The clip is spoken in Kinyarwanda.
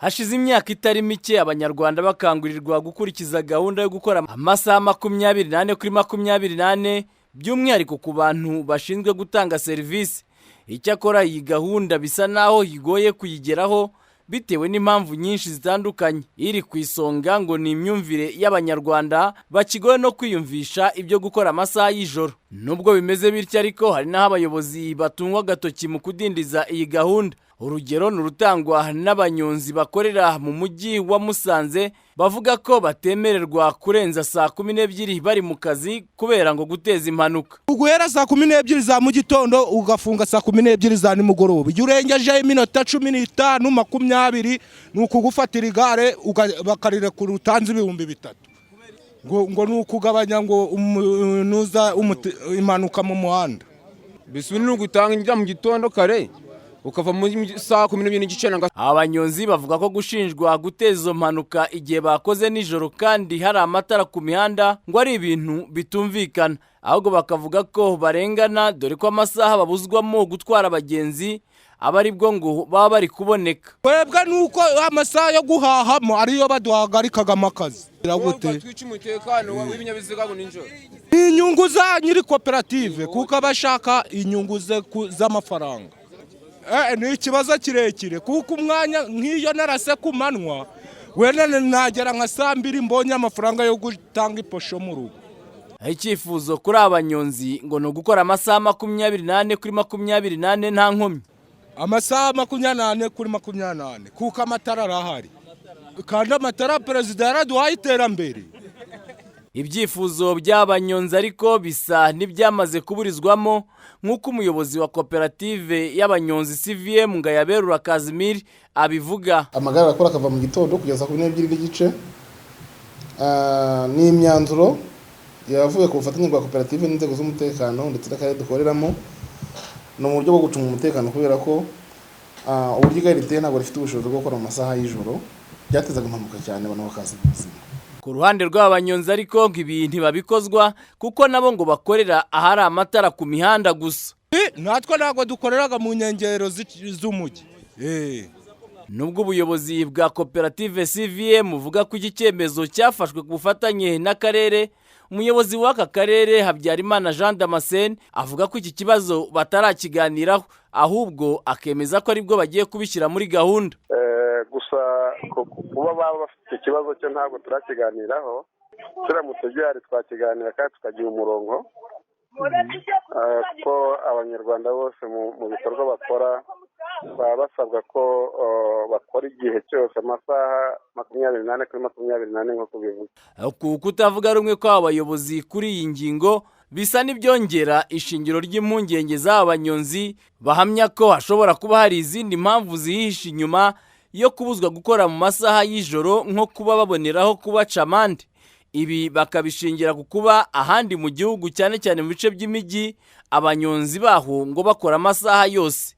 Hashize imyaka itari mike Abanyarwanda bakangurirwa gukurikiza gahunda yo gukora amasaha 24 kuri 24 by'umwihariko ku bantu bashinzwe gutanga serivisi. Icyakora iyi gahunda bisa naho higoye kuyigeraho bitewe n'impamvu nyinshi zitandukanye. Iri ku isonga ngo ni imyumvire y'Abanyarwanda bakigoye no kwiyumvisha ibyo gukora amasaha y'ijoro. Nubwo bimeze bityo ariko hari naho abayobozi batungwa agatoki mu kudindiza iyi gahunda. Urugero n'urutangwa n'abanyonzi bakorera mu mujyi wa Musanze bavuga ko batemererwa kurenza saa 12 bari mu kazi kubera ngo guteza impanuka. Uguhera saa 12 za mu gitondo ugafunga saa 12 za nimugoroba. Iyo urengeje iminota 15 20 nuko gufatira igare bakarire ku rutanzi ibihumbi 3. Ngo nukugabanya ngo nuza impanuka mu muhanda. Bisubira no gutanga mu gitondo kare ukava mu saa 12:9. Abanyonzi bavuga ko gushinjwa guteza mpanuka igihe bakoze nijoro kandi hari amatara ku mihanda ngo ari ibintu bitumvikana, ahubwo bakavuga ko barengana dore ko amasaha babuzwamo gutwara abagenzi abari bwo ngo baba bari kuboneka. Webwe nuko amasaha yo guhahamo ariyo baduhagarikaga amakazi. Biragute twica umutekano w'ibinyabiziga ngo ninjoro. Inyungu za nyiri koperative kuko abashaka inyungu z'amafaranga. Ni ikibazo kirekire kuko umwanya nk'iyo narase ku manwa wenda nagera nka saa 2 mbonye amafaranga yo gutanga iposho mu rugo. Icyifuzo kuri abanyonzi ngo no gukora amasaha 24 kuri 24 nta nkomyi. Amasaha 24 kuri 24 kuko amatara arahari kandi amatara perezida yaraduhaye iterambere. Ibyifuzo by'abanyonzi ariko bisa n'ibyamaze kuburizwamo nk'uko umuyobozi wa koperative y'abanyonzi CVM Ngayaberura Kazimir abivuga. Amagare akora akava mu gitondo kugeza ku 12:30 ni imyanzuro yavuye ku bufatanye bwa koperative n'inzego z'umutekano ndetse n'akarere dukoreramo no mu buryo bwo gucunga umutekano kubera ko uburyo igare riteye ntabwo rifite ubushobozi bwo gukora mu masaha y'ijoro byatezaga impanuka cyane abantu bakaza ubuzima. Ku ruhande rw'abanyonzi ariko ibi ntibabikozwa kuko nabo ngo bakorera ahari amatara ku mihanda gusa. Natwe ntabwo dukoreraga mu nkengero z'umujyi. Nubwo ubuyobozi bwa koperative CVM buvuga ko iki cyemezo cyafashwe ku bufatanye n'akarere, umuyobozi w'aka karere Habyarimana Jean Damascene avuga ko iki kibazo batarakiganiraho ahubwo akemeza ko aribwo bagiye kubishyira muri gahunda. Gusa kuba baba bafite ikibazo cyo ntabwo turakiganiraho, turamutse byari twakiganira kandi tukagira umurongo ko Abanyarwanda bose mu bikorwa bakora baba basabwa ko bakora igihe cyose amasaha 24 kuri 24 nk'uko bivuga. Kutavuga rumwe ko abayobozi kuri iyi ngingo bisa n'ibyongera ishingiro ry'impungenge z'abanyonzi bahamya ko hashobora kuba hari izindi mpamvu zihishe inyuma yo kubuzwa gukora mu masaha y'ijoro nko kuba baboneraho kubaca amande. Ibi bakabishingira ku kuba ahandi mu gihugu cyane cyane mu bice by'imijyi abanyonzi baho ngo bakora amasaha yose.